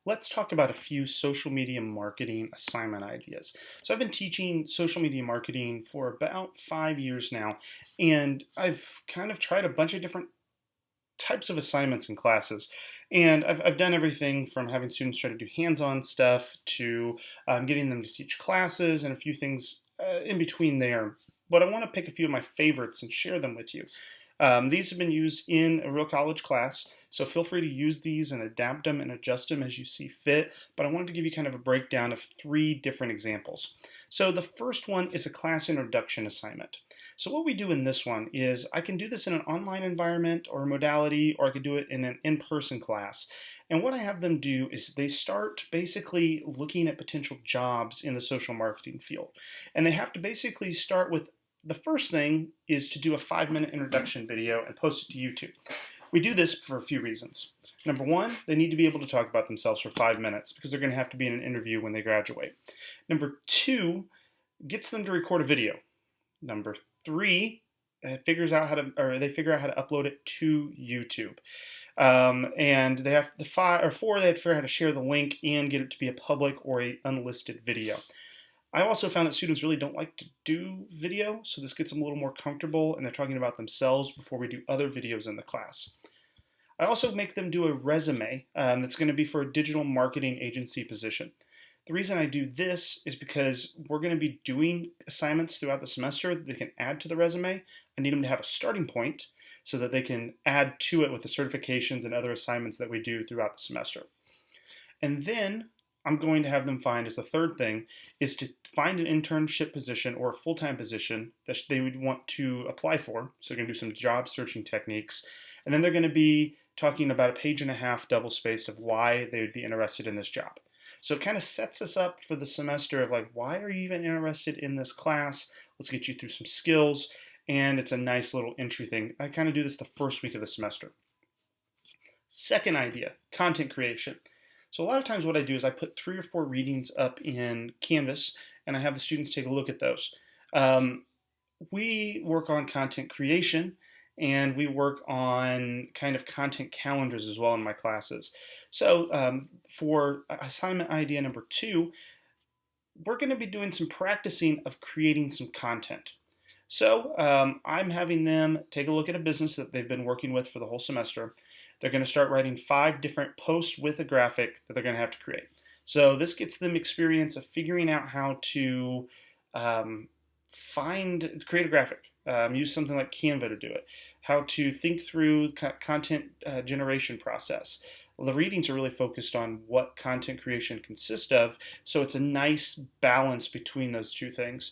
let's talk about a few social media marketing assignment ideas. So I've been teaching social media marketing for about 5 years now, and I've kind of tried a bunch of different types of assignments in classes. And I've done everything from having students try to do hands-on stuff to getting them to teach classes and a few things in between there. But I want to pick a few of my favorites and share them with you. These have been used in a real college class, so feel free to use these and adapt them and adjust them as you see fit. But I wanted to give you kind of a breakdown of 3 different examples. So the first one is a class introduction assignment. So what we do in this one is I can do this in an online environment or modality, or I could do it in an in-person class. And what I have them do is they start basically looking at potential jobs in the social marketing field. And they have to basically start with the first thing is to do a 5-minute introduction video and post it to YouTube. We do this for a few reasons. Number one, they need to be able to talk about themselves for 5 minutes because they're going to have to be in an interview when they graduate. Number two, gets them to record a video. Number three, they figure out how to upload it to YouTube. And they have they have to figure out how to share the link and get it to be a public or a unlisted video. I also found that students really don't like to do video, so this gets them a little more comfortable and they're talking about themselves before we do other videos in the class. I also make them do a resume that's going to be for a digital marketing agency position. The reason I do this is because we're going to be doing assignments throughout the semester that they can add to the resume. I need them to have a starting point so that they can add to it with the certifications and other assignments that we do throughout the semester. And then I'm going to have them find, as the third thing, is to find an internship position or a full-time position that they would want to apply for. So they're going to do some job searching techniques. And then they're going to be talking about a page and a half double-spaced of why they would be interested in this job. So it kind of sets us up for the semester of like, why are you even interested in this class? Let's get you through some skills. And it's a nice little entry thing. I kind of do this the first week of the semester. Second idea, content creation. So a lot of times what I do is I put 3 or 4 readings up in Canvas and I have the students take a look at those. We work on content creation and we work on kind of content calendars as well in my classes. So for assignment idea number 2, we're going to be doing some practicing of creating some content. So I'm having them take a look at a business that they've been working with for the whole semester. They're going to start writing 5 different posts with a graphic that they're going to have to create. So this gets them experience of figuring out how to create a graphic, use something like Canva to do it, how to think through content generation process. Well, the readings are really focused on what content creation consists of, so it's a nice balance between those 2 things.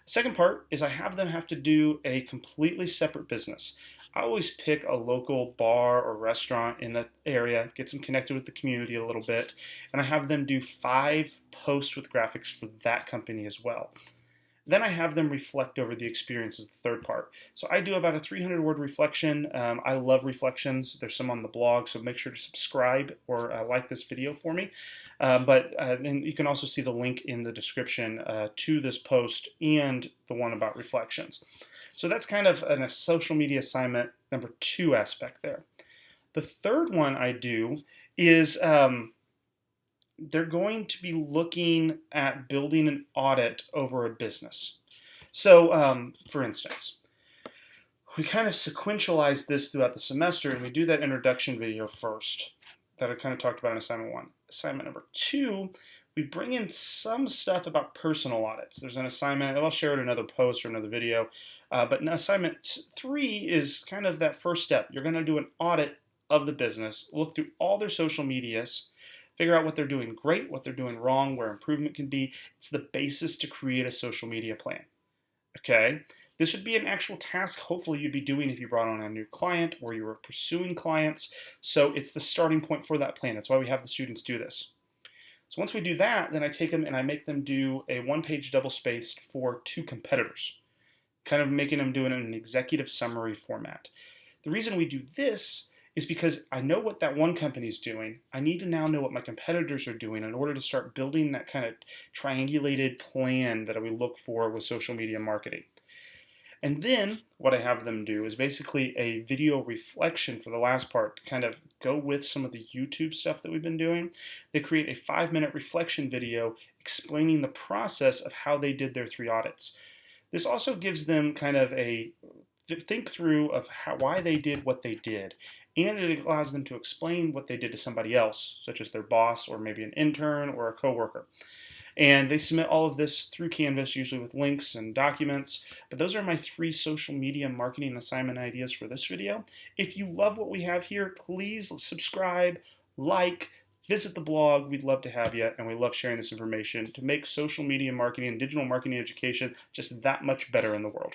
The second part is I have them have to do a completely separate business. I always pick a local bar or restaurant in the area, get them connected with the community a little bit, and I have them do 5 posts with graphics for that company as well. Then I have them reflect over the experience as the third part. So I do about a 300-word reflection. I love reflections. There's some on the blog, so make sure to subscribe or like this video for me. And you can also see the link in the description to this post and the one about reflections. So that's kind of a social media assignment number 2 aspect there. The third one I do is they're going to be looking at building an audit over a business. So, for instance, we kind of sequentialize this throughout the semester, and we do that introduction video first that I kind of talked about in assignment 1. Assignment number 2, we bring in some stuff about personal audits. There's an assignment, I'll share it in another post or another video, but assignment 3 is kind of that first step. You're going to do an audit of the business, look through all their social medias, figure out what they're doing great, what they're doing wrong, where improvement can be. It's the basis to create a social media plan. Okay? This would be an actual task hopefully you'd be doing if you brought on a new client or you were pursuing clients. So it's the starting point for that plan. That's why we have the students do this. So once we do that, then I take them and I make them do a 1-page double-spaced for 2 competitors, kind of making them do it in an executive summary format. The reason we do this is because I know what that one company is doing. I need to now know what my competitors are doing in order to start building that kind of triangulated plan that we look for with social media marketing. And then what I have them do is basically a video reflection for the last part to kind of go with some of the YouTube stuff that we've been doing. They create a 5-minute reflection video explaining the process of how they did their 3 audits. This also gives them kind of a think through of why they did what they did. And it allows them to explain what they did to somebody else, such as their boss or maybe an intern or a coworker. And they submit all of this through Canvas, usually with links and documents. But those are my 3 social media marketing assignment ideas for this video. If you love what we have here, please subscribe, like, visit the blog. We'd love to have you, and we love sharing this information to make social media marketing and digital marketing education just that much better in the world.